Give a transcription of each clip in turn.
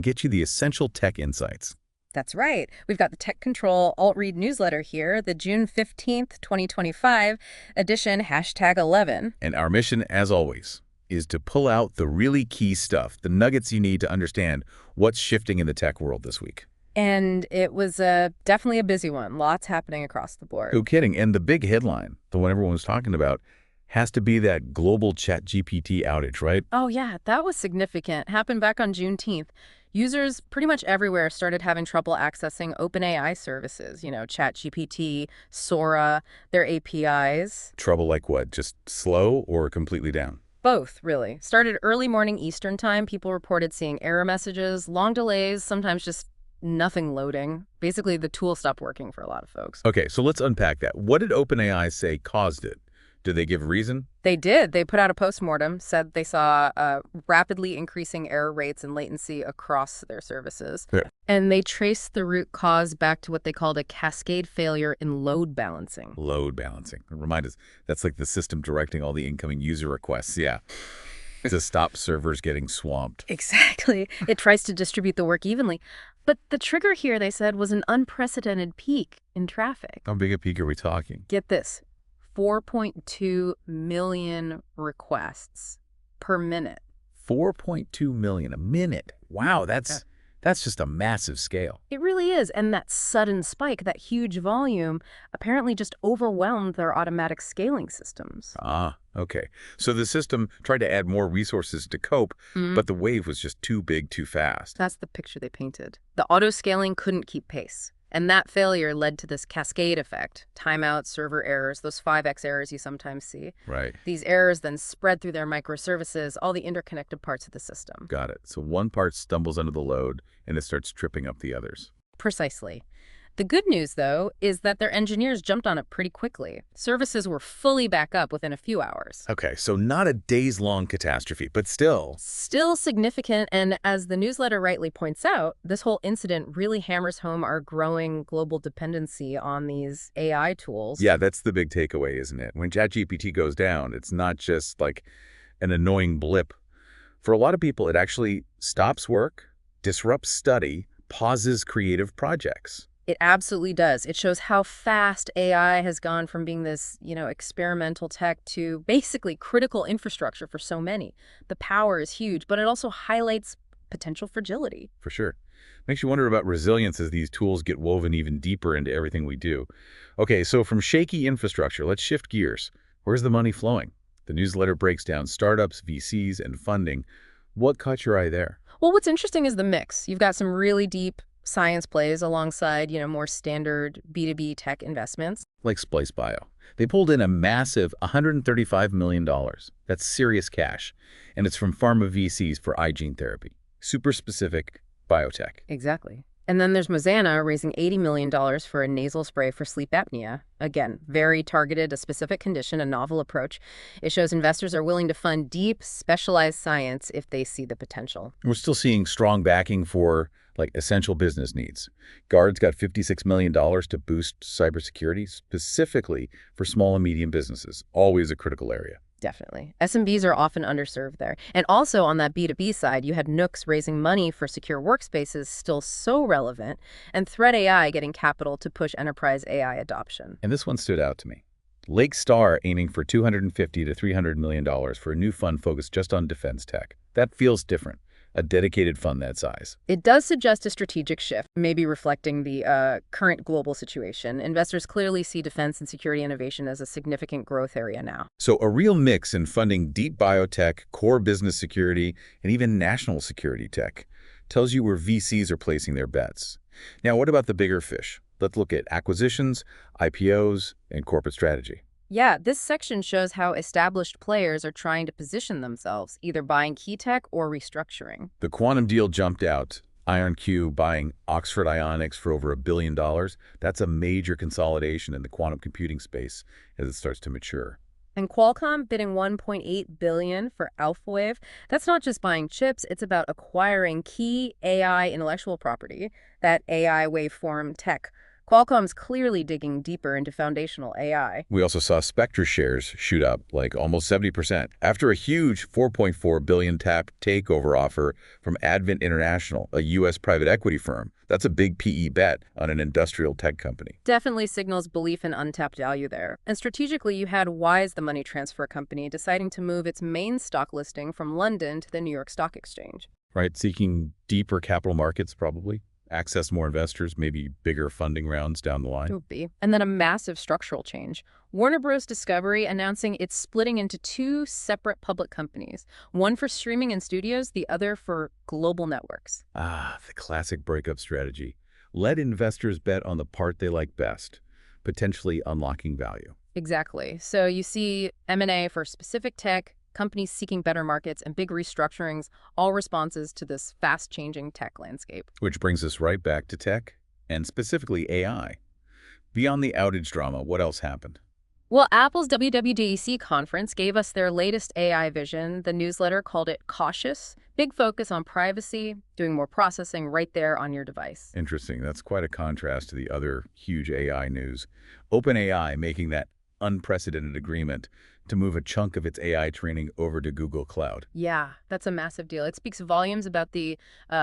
Get you the essential tech insights. That's right. We've got the Tech Control Alt-Read newsletter here, the June 15th, 2025 edition, #11. And our mission, as always, is to pull out the really key stuff, the nuggets you need to understand what's shifting in the tech world this week. And it was definitely a busy one. Lots happening across the board. No kidding. And the big headline, the one everyone was talking about, has to be that global ChatGPT outage, right? Oh, yeah, that was significant. Happened back on Juneteenth. Users pretty much everywhere started having trouble accessing OpenAI services, ChatGPT, Sora, their APIs. Trouble like what? Just slow or completely down? Both, really. Started early morning Eastern time. People reported seeing error messages, long delays, sometimes just nothing loading. Basically, the tool stopped working for a lot of folks. Okay, so let's unpack that. What did OpenAI say caused it? Did they give a reason? They did. They put out a postmortem, said they saw rapidly increasing error rates and latency across their services. Yeah. And they traced the root cause back to what they called a cascade failure in load balancing. Load balancing. Remind us, that's like the system directing all the incoming user requests, yeah, to stop servers getting swamped. Exactly. It tries to distribute the work evenly. But the trigger here, they said, was an unprecedented peak in traffic. How big a peak are we talking? Get this. 4.2 million requests per minute. 4.2 million a minute. Wow, that's just a massive scale. It really is. And that sudden spike, that huge volume, apparently just overwhelmed their automatic scaling systems. Ah, okay. So the system tried to add more resources to cope, but the wave was just too big, too fast. That's the picture they painted. The auto-scaling couldn't keep pace. And that failure led to this cascade effect, timeouts, server errors, those 5x errors you sometimes see. Right. These errors then spread through their microservices, all the interconnected parts of the system. Got it. So one part stumbles under the load, and it starts tripping up the others. Precisely. The good news, though, is that their engineers jumped on it pretty quickly. Services were fully back up within a few hours. Okay, so not a days-long catastrophe, but still. Still significant, and as the newsletter rightly points out, this whole incident really hammers home our growing global dependency on these AI tools. Yeah, that's the big takeaway, isn't it? When ChatGPT goes down, it's not just like an annoying blip. For a lot of people, it actually stops work, disrupts study, pauses creative projects. It absolutely does. It shows how fast AI has gone from being this, experimental tech to basically critical infrastructure for so many. The power is huge, but it also highlights potential fragility. For sure. Makes you wonder about resilience as these tools get woven even deeper into everything we do. Okay, so from shaky infrastructure, let's shift gears. Where's the money flowing? The newsletter breaks down startups, VCs, and funding. What caught your eye there? Well, what's interesting is the mix. You've got some really deep science plays alongside, more standard B2B tech investments. Like Splice Bio. They pulled in a massive $135 million. That's serious cash. And it's from pharma VCs for eye gene therapy. Super specific biotech. Exactly. And then there's Mozana raising $80 million for a nasal spray for sleep apnea. Again, very targeted, a specific condition, a novel approach. It shows investors are willing to fund deep, specialized science if they see the potential. We're still seeing strong backing for essential business needs. Guard's got $56 million to boost cybersecurity, specifically for small and medium businesses, always a critical area. Definitely. SMBs are often underserved there. And also on that B2B side, you had Nooks raising money for secure workspaces, still so relevant, and Threat AI getting capital to push enterprise AI adoption. And this one stood out to me. Lake Star aiming for $250 to $300 million for a new fund focused just on defense tech. That feels different. A dedicated fund that size. It does suggest a strategic shift, maybe reflecting the current global situation. Investors clearly see defense and security innovation as a significant growth area now. So a real mix in funding deep biotech, core business security, and even national security tech tells you where VCs are placing their bets. Now, what about the bigger fish? Let's look at acquisitions, IPOs, and corporate strategy. Yeah, this section shows how established players are trying to position themselves, either buying key tech or restructuring. The quantum deal jumped out. IonQ buying Oxford Ionics for over $1 billion. That's a major consolidation in the quantum computing space as it starts to mature. And Qualcomm bidding $1.8 billion for 𝐿FA. That's not just buying chips, it's about acquiring key AI intellectual property, that AI waveform tech. Qualcomm's clearly digging deeper into foundational AI. We also saw Spectre shares shoot up like almost 70% after a huge $4.4 billion tap takeover offer from Advent International, a U.S. private equity firm. That's a big PE bet on an industrial tech company. Definitely signals belief in untapped value there. And strategically, you had Wise, the money transfer company, deciding to move its main stock listing from London to the New York Stock Exchange. Right, seeking deeper capital markets probably, access more investors, maybe bigger funding rounds down the It line. would be. And then a massive structural change. Warner Bros. Discovery announcing it's splitting into two separate public companies, one for streaming and studios, the other for global networks. Ah, the classic breakup strategy. Let investors bet on the part they like best, potentially unlocking value. Exactly. So you see M&A for specific tech, companies seeking better markets, and big restructurings, all responses to this fast-changing tech landscape. Which brings us right back to tech, and specifically AI. Beyond the outage drama, what else happened? Well, Apple's WWDC conference gave us their latest AI vision. The newsletter called it cautious. Big focus on privacy, doing more processing right there on your device. Interesting. That's quite a contrast to the other huge AI news. OpenAI making that unprecedented agreement to move a chunk of its AI training over to Google Cloud. Yeah, that's a massive deal. It speaks volumes about the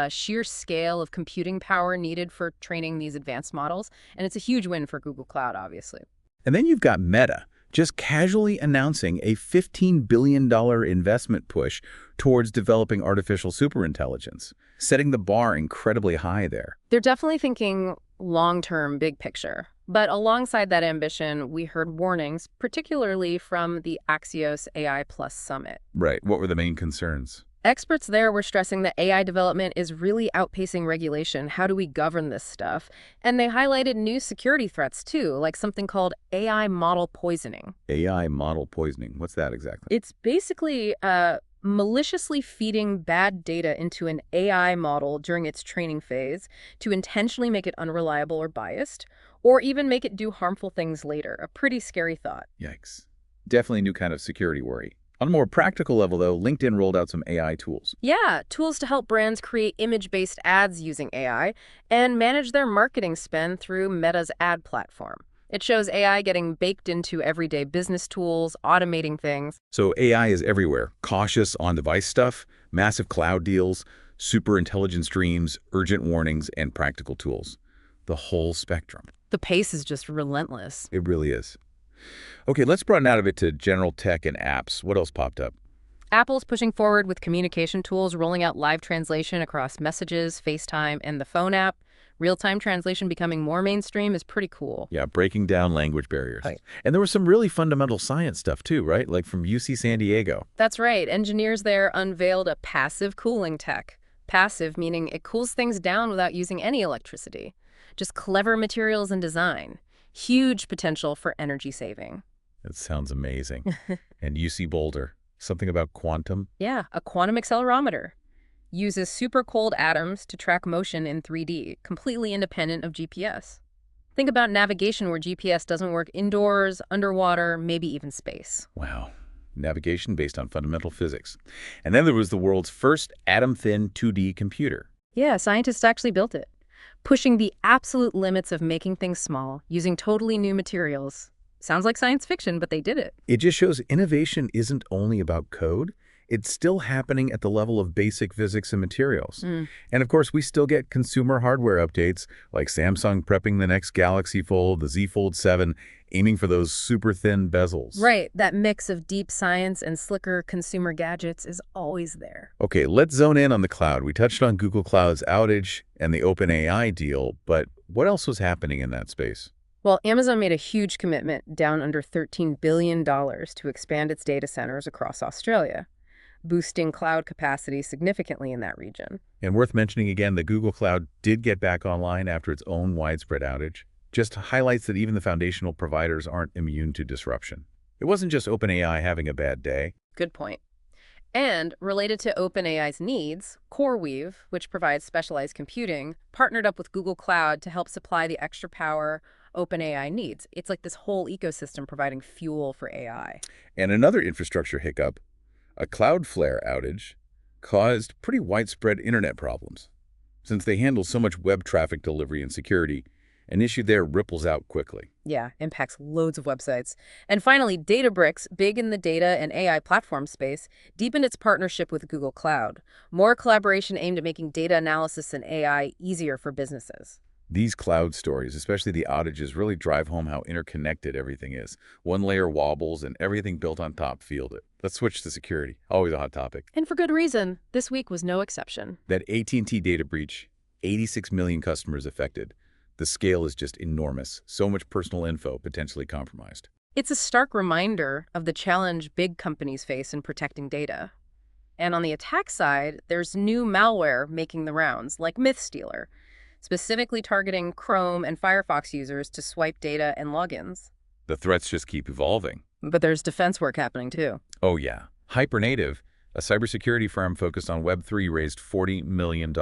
sheer scale of computing power needed for training these advanced models, and it's a huge win for Google Cloud, obviously. And then you've got Meta, just casually announcing a $15 billion investment push towards developing artificial superintelligence, setting the bar incredibly high there. They're definitely thinking long-term, big picture. But alongside that ambition, we heard warnings, particularly from the Axios AI Plus Summit. Right. What were the main concerns? Experts there were stressing that AI development is really outpacing regulation. How do we govern this stuff? And they highlighted new security threats, too, like something called AI model poisoning. AI model poisoning. What's that exactly? It's basically maliciously feeding bad data into an AI model during its training phase to intentionally make it unreliable or biased, or even make it do harmful things later. A pretty scary thought. Yikes. Definitely a new kind of security worry. On a more practical level, though, LinkedIn rolled out some AI tools. Yeah, tools to help brands create image-based ads using AI and manage their marketing spend through Meta's ad platform. It shows AI getting baked into everyday business tools, automating things. So AI is everywhere. Cautious on-device stuff, massive cloud deals, super intelligent streams, urgent warnings, and practical tools. The whole spectrum. The pace is just relentless. It really is. Okay, let's broaden out of it to general tech and apps. What else popped up? Apple's pushing forward with communication tools, rolling out live translation across Messages, FaceTime, and the phone app. Real-time translation becoming more mainstream is pretty cool. Yeah, breaking down language barriers. Right. And there was some really fundamental science stuff too, right? Like from UC San Diego. That's right. Engineers there unveiled a passive cooling tech. Passive meaning it cools things down without using any electricity. Just clever materials and design. Huge potential for energy saving. That sounds amazing. And UC Boulder, something about quantum? Yeah, a quantum accelerometer. Uses super cold atoms to track motion in 3D, completely independent of GPS. Think about navigation where GPS doesn't work indoors, underwater, maybe even space. Wow. Navigation based on fundamental physics. And then there was the world's first atom-thin 2D computer. Yeah, scientists actually built it, pushing the absolute limits of making things small, using totally new materials. Sounds like science fiction, but they did it. It just shows innovation isn't only about code. It's still happening at the level of basic physics and materials. And of course, we still get consumer hardware updates, like Samsung prepping the next Galaxy Fold, the Z Fold 7, aiming for those super thin bezels. Right, that mix of deep science and slicker consumer gadgets is always there. Okay, let's zone in on the cloud. We touched on Google Cloud's outage and the OpenAI deal, but what else was happening in that space? Well, Amazon made a huge commitment, down under $13 billion, to expand its data centers across Australia, boosting cloud capacity significantly in that region. And worth mentioning again, the Google Cloud did get back online after its own widespread outage. Just highlights that even the foundational providers aren't immune to disruption. It wasn't just OpenAI having a bad day. Good point. And related to OpenAI's needs, CoreWeave, which provides specialized computing, partnered up with Google Cloud to help supply the extra power OpenAI needs. It's like this whole ecosystem providing fuel for AI. And another infrastructure hiccup, a Cloudflare outage, caused pretty widespread internet problems. Since they handle so much web traffic delivery and security, An issue there ripples out quickly. Yeah, impacts loads of websites. And finally, Databricks, big in the data and AI platform space, deepened its partnership with Google Cloud. More collaboration aimed at making data analysis and AI easier for businesses. These cloud stories, especially the outages, really drive home how interconnected everything is. One layer wobbles and everything built on top feels it. Let's switch to security. Always a hot topic. And for good reason. This week was no exception. That AT&T data breach, 86 million customers affected. The scale is just enormous. So much personal info potentially compromised. It's a stark reminder of the challenge big companies face in protecting data. And on the attack side, there's new malware making the rounds, like MythStealer, specifically targeting Chrome and Firefox users to swipe data and logins. The threats just keep evolving. But there's defense work happening too. Oh yeah. Hypernative, a cybersecurity firm focused on Web3, raised $40 million.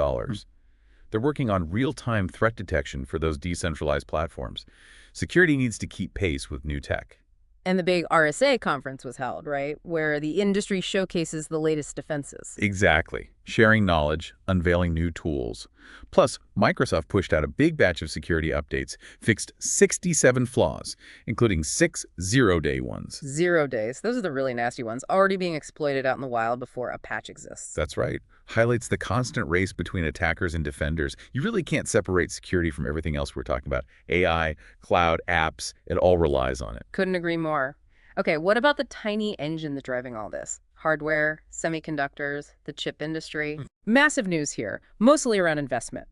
They're working on real-time threat detection for those decentralized platforms. Security needs to keep pace with new tech. And the big RSA conference was held, right? Where the industry showcases the latest defenses. Exactly. Sharing knowledge, unveiling new tools. Plus, Microsoft pushed out a big batch of security updates, fixed 67 flaws, including 6 zero-day ones. 0 days. Those are the really nasty ones, already being exploited out in the wild before a patch exists. That's right. Highlights the constant race between attackers and defenders. You really can't separate security from everything else we're talking about. AI, cloud, apps, it all relies on it. Couldn't agree more. Okay, what about the tiny engine that's driving all this? Hardware, semiconductors, the chip industry. Massive news here, mostly around investment.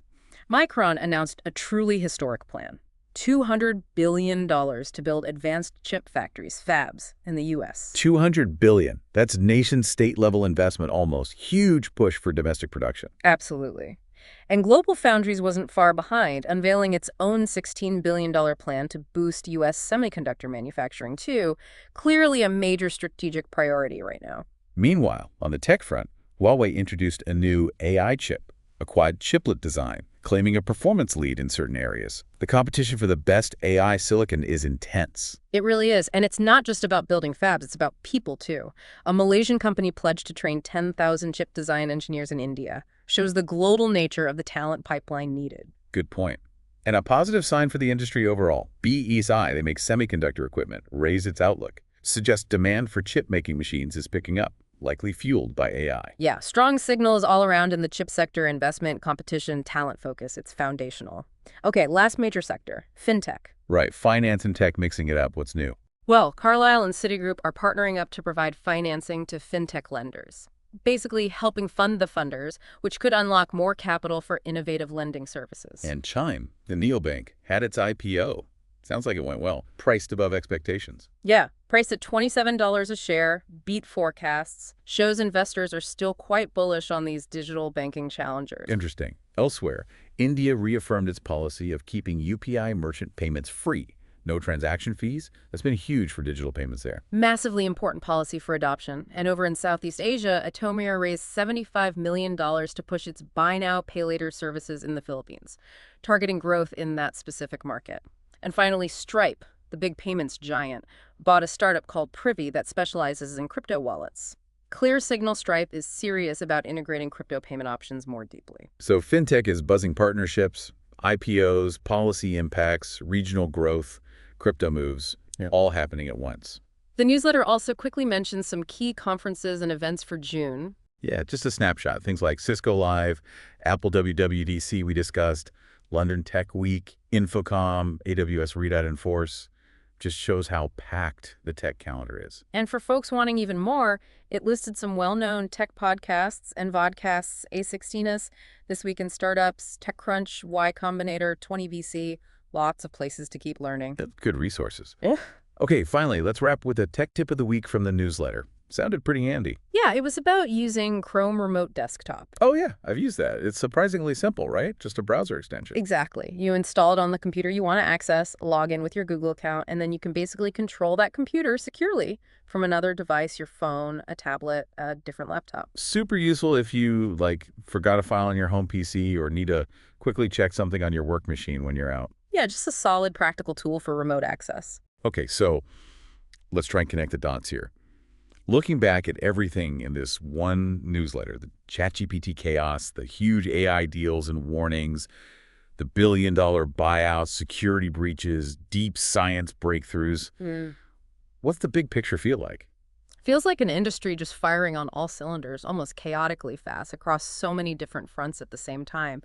Micron announced a truly historic plan. $200 billion to build advanced chip factories, fabs, in the U.S. $200 billion. That's nation-state-level investment almost. Huge push for domestic production. Absolutely. And GlobalFoundries wasn't far behind, unveiling its own $16 billion plan to boost U.S. semiconductor manufacturing, too. Clearly a major strategic priority right now. Meanwhile, on the tech front, Huawei introduced a new AI chip, a quad chiplet design, claiming a performance lead in certain areas. The competition for the best AI silicon is intense. It really is. And it's not just about building fabs, it's about people, too. A Malaysian company pledged to train 10,000 chip design engineers in India. Shows the global nature of the talent pipeline needed. Good point. And a positive sign for the industry overall. 𝐕𝐶𝐲, they make semiconductor equipment, raised its outlook. Suggests demand for chip-making machines is picking up, likely fueled by AI. Yeah, strong signals all around in the chip sector: investment, competition, talent focus. It's foundational. Okay, last major sector, fintech. Right, finance and tech mixing it up. What's new? Well, Carlyle and Citigroup are partnering up to provide financing to fintech lenders, basically helping fund the funders, which could unlock more capital for innovative lending services. And Chime, the neobank, had its IPO. Sounds like it went well. Priced above expectations. Yeah, priced at $27 a share, beat forecasts, shows investors are still quite bullish on these digital banking challengers. Interesting. Elsewhere, India reaffirmed its policy of keeping UPI merchant payments free. No transaction fees. That's been huge for digital payments there. Massively important policy for adoption. And over in Southeast Asia, Atomia raised $75 million to push its buy now, pay later services in the Philippines, targeting growth in that specific market. And finally, Stripe, the big payments giant, bought a startup called Privy that specializes in crypto wallets. Clear signal Stripe is serious about integrating crypto payment options more deeply. So fintech is buzzing partnerships, IPOs, policy impacts, regional growth, crypto moves, all happening at once. The newsletter also quickly mentions some key conferences and events for June. Yeah, just a snapshot. Things like Cisco Live, Apple WWDC we discussed, London Tech Week, Infocom, AWS Read Out Enforce. Just shows how packed the tech calendar is. And for folks wanting even more, it listed some well-known tech podcasts and vodcasts: A16us, This Week in Startups, TechCrunch, Y Combinator, 20VC. Lots of places to keep learning. Good resources. Yeah. Okay, finally, let's wrap with a tech tip of the week from the newsletter. Sounded pretty handy. Yeah, it was about using Chrome Remote Desktop. Oh yeah, I've used that. It's surprisingly simple, right? Just a browser extension. Exactly. You install it on the computer you want to access, log in with your Google account, and then you can basically control that computer securely from another device, your phone, a tablet, a different laptop. Super useful if you, forgot a file on your home PC or need to quickly check something on your work machine when you're out. Yeah, just a solid practical tool for remote access. Okay, so let's try and connect the dots here. Looking back at everything in this one newsletter, the ChatGPT chaos, the huge AI deals and warnings, The billion-dollar buyouts, security breaches, deep science breakthroughs. What's the big picture feel like? Feels like an industry just firing on all cylinders, almost chaotically fast, across so many different fronts at the same time.